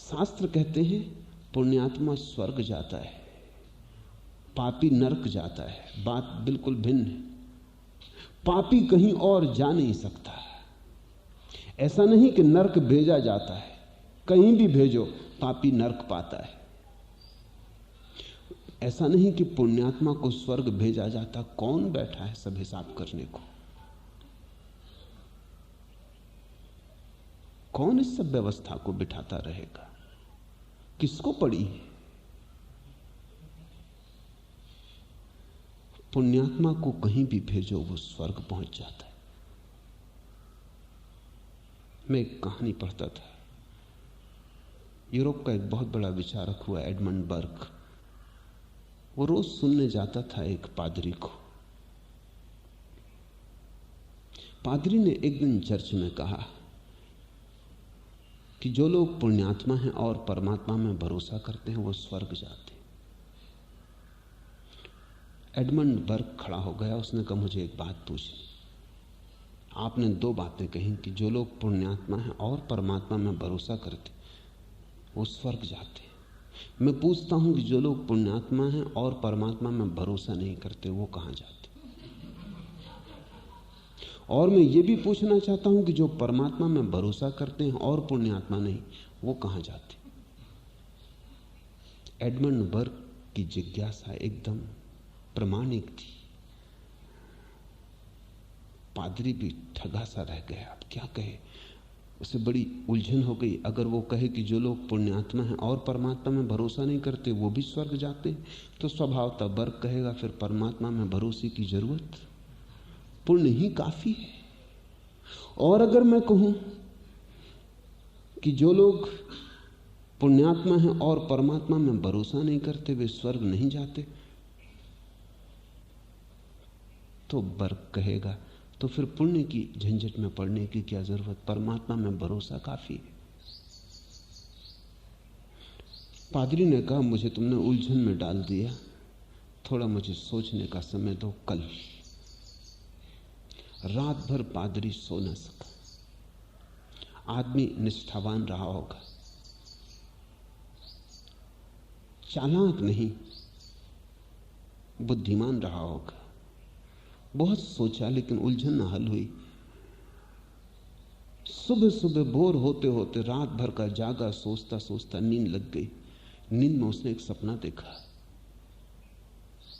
शास्त्र कहते हैं पुण्यात्मा स्वर्ग जाता है, पापी नरक जाता है। बात बिल्कुल भिन्न है। पापी कहीं और जा नहीं सकता। ऐसा नहीं कि नरक भेजा जाता है, कहीं भी भेजो पापी नरक पाता है। ऐसा नहीं कि पुण्यात्मा को स्वर्ग भेजा जाता। कौन बैठा है सब हिसाब करने को? कौन इस सब व्यवस्था को बिठाता रहेगा? किसको पड़ी है? पुण्यात्मा को कहीं भी भेजो वो स्वर्ग पहुंच जाता है। मैं एक कहानी पढ़ता था। यूरोप का एक बहुत बड़ा विचारक हुआ एडमंड बर्ग। वो रोज सुनने जाता था एक पादरी को। पादरी ने एक दिन चर्च में कहा कि जो लोग पुण्यात्मा हैं और परमात्मा में भरोसा करते हैं वो स्वर्ग जाते हैं। एडमंड बर्ग खड़ा हो गया। उसने कहा, मुझे एक बात पूछनी। आपने दो बातें कही कि जो लोग पुण्यात्मा हैं और परमात्मा में भरोसा करते वो स्वर्ग जाते हैं। मैं पूछता हूं कि जो लोग पुण्यात्मा हैं और परमात्मा में भरोसा नहीं करते वो कहां जाते? और मैं ये भी पूछना चाहता हूं कि जो परमात्मा में भरोसा करते हैं और पुण्यात्मा नहीं वो कहां जाते? एडमंड बर्ग की जिज्ञासा एकदम प्रामाणिक थी। पादरी भी ठगा सा रह गया। अब क्या कहे? उसे बड़ी उलझन हो गई। अगर वो कहे कि जो लोग पुण्यात्मा हैं और परमात्मा में भरोसा नहीं करते वो भी स्वर्ग जाते हैं, तो स्वभावतः बर्ग कहेगा फिर परमात्मा में भरोसे की जरूरत, पुण्य ही काफी है। और अगर मैं कहूं कि जो लोग पुण्यात्मा हैं और परमात्मा में भरोसा नहीं करते वे स्वर्ग नहीं जाते, तो बर्ग कहेगा तो फिर पुण्य की झंझट में पड़ने की क्या जरूरत? परमात्मा में भरोसा काफी है। पादरी ने कहा, मुझे तुमने उलझन में डाल दिया, थोड़ा मुझे सोचने का समय दो। कल रात भर पादरी सो न सका। आदमी निष्ठावान रहा होगा, चालाक नहीं, बुद्धिमान रहा होगा। बहुत सोचा लेकिन उलझन न हल हुई। सुबह सुबह बोर होते होते रात भर का जागा सोचता सोचता नींद लग गई। नींद में उसने एक सपना देखा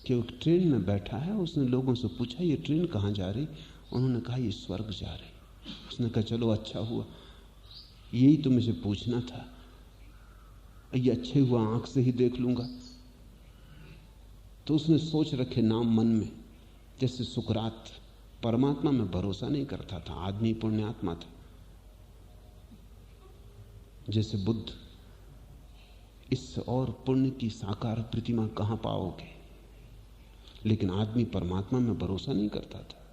कि वो ट्रेन में बैठा है। उसने लोगों से पूछा, ये ट्रेन कहाँ जा रही? उन्होंने कहा, ये स्वर्ग जा रही। उसने कहा, चलो अच्छा हुआ, यही तो मुझे पूछना था। ये अच्छे हुआ, आंख से ही देख लूंगा। तो उसने सोच रखे नाम मन में। जैसे सुकरात परमात्मा में भरोसा नहीं करता था, आदमी पुण्यात्मा था। जैसे बुद्ध, इससे और पुण्य की साकार प्रतिमा कहां पाओगे? लेकिन आदमी परमात्मा में भरोसा नहीं करता था।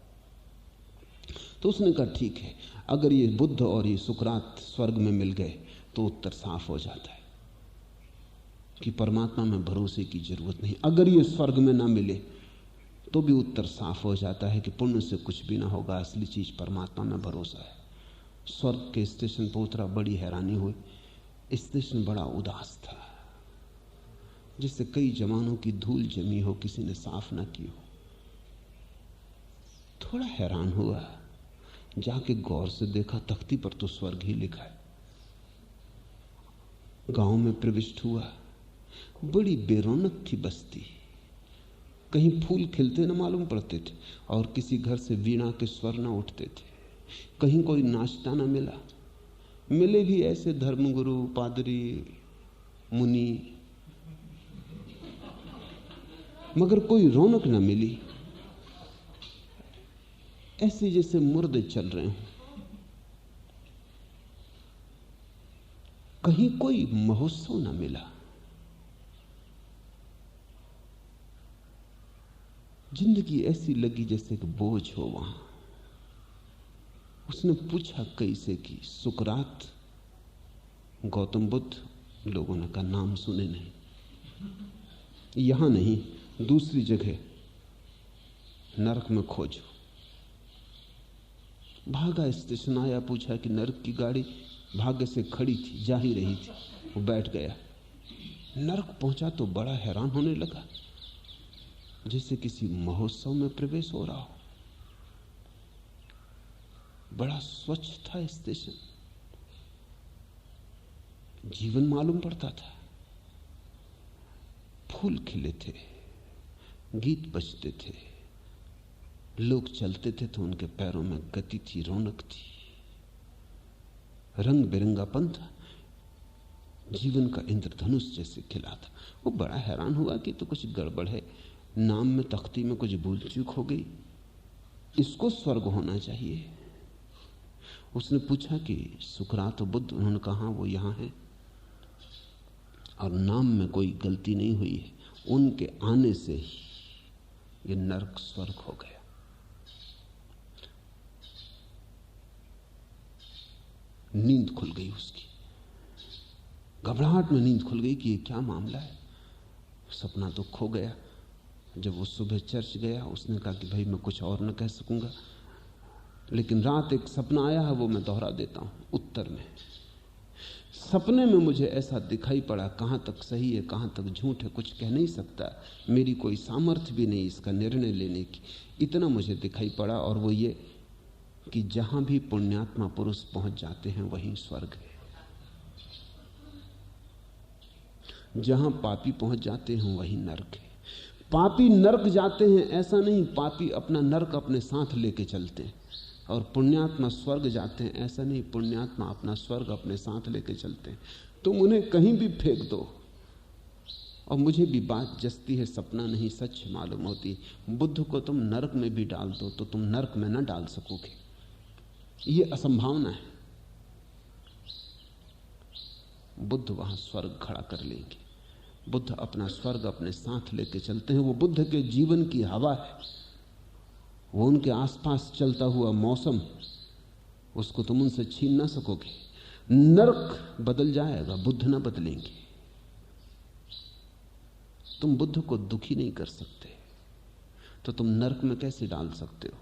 तो उसने कहा, ठीक है, अगर ये बुद्ध और ये सुकरात स्वर्ग में मिल गए तो उत्तर साफ हो जाता है कि परमात्मा में भरोसे की जरूरत नहीं। अगर ये स्वर्ग में ना मिले तो भी उत्तर साफ हो जाता है कि पुण्य से कुछ भी ना होगा, असली चीज परमात्मा में भरोसा है। स्वर्ग के स्टेशन पर उतरा, बड़ी हैरानी हुई। स्टेशन बड़ा उदास था, जिससे कई जमानों की धूल जमी हो, किसी ने साफ ना की हो। थोड़ा हैरान हुआ, जाके गौर से देखा, तख्ती पर तो स्वर्ग ही लिखा है। गांव में प्रविष्ट हुआ, बड़ी बेरौनक थी बस्ती। कहीं फूल खिलते न मालूम पड़ते थे और किसी घर से वीणा के स्वर न उठते थे। कहीं कोई नाचता न मिला। मिले भी ऐसे धर्मगुरु, पादरी, मुनि, मगर कोई रौनक न मिली। ऐसे जैसे मुर्दे चल रहे हों। कहीं कोई महोत्सव न मिला। जिंदगी ऐसी लगी जैसे कि बोझ हो वहां। उसने पूछा कैसे कि सुकरात, गौतम बुद्ध? लोगों ने कहा, नाम सुने नहीं। यहां नहीं, दूसरी जगह नरक में खोजो। भागा, स्टेशन आया, पूछा कि नरक की गाड़ी भाग्य से खड़ी थी, जा ही रही थी। वो बैठ गया। नरक पहुंचा तो बड़ा हैरान होने लगा, जैसे किसी महोत्सव में प्रवेश हो रहा हो। बड़ा स्वच्छ था स्टेशन, जीवन मालूम पड़ता था। फूल खिले थे, गीत बजते थे, लोग चलते थे तो उनके पैरों में गति थी, रौनक थी, रंग बिरंगापन था, जीवन का इंद्रधनुष जैसे खिला था। वो बड़ा हैरान हुआ कि तो कुछ गड़बड़ है, नाम में तख्ती में कुछ भूल चूक हो गई, इसको स्वर्ग होना चाहिए। उसने पूछा कि सुकरात और बुद्ध, उन्होंने कहा वो यहां है और नाम में कोई गलती नहीं हुई है, उनके आने से ही ये नरक स्वर्ग हो गया। नींद खुल गई उसकी, घबराहट में नींद खुल गई कि ये क्या मामला है। सपना तो खो गया। जब वो सुबह चर्च गया, उसने कहा कि भाई मैं कुछ और न कह सकूंगा, लेकिन रात एक सपना आया है, वो मैं दोहरा देता हूं। उत्तर में सपने में मुझे ऐसा दिखाई पड़ा, कहां तक सही है कहां तक झूठ है कुछ कह नहीं सकता, मेरी कोई सामर्थ्य भी नहीं इसका निर्णय लेने की। इतना मुझे दिखाई पड़ा, और वो ये कि जहां भी पुण्यात्मा पुरुष पहुंच जाते हैं वहीं स्वर्ग है, जहां पापी पहुंच जाते हैं वहीं नरक है। पापी नरक जाते हैं ऐसा नहीं, पापी अपना नरक अपने साथ लेके चलते हैं। और पुण्यात्मा स्वर्ग जाते हैं ऐसा नहीं, पुण्यात्मा अपना स्वर्ग अपने साथ लेके चलते हैं। तुम उन्हें कहीं भी फेंक दो। और मुझे भी बात जचती है, सपना नहीं सच मालूम होती। बुद्ध को तुम नरक में भी डाल दो तो तुम नरक में न डाल सकोगे, ये असंभावना है। बुद्ध वहां स्वर्ग खड़ा कर लेंगे। बुद्ध अपना स्वर्ग अपने साथ लेके चलते हैं। वो बुद्ध के जीवन की हवा है, वो उनके आसपास चलता हुआ मौसम, उसको तुम उनसे छीन ना सकोगे। नरक बदल जाएगा, बुद्ध ना बदलेंगे। तुम बुद्ध को दुखी नहीं कर सकते, तो तुम नरक में कैसे डाल सकते हो?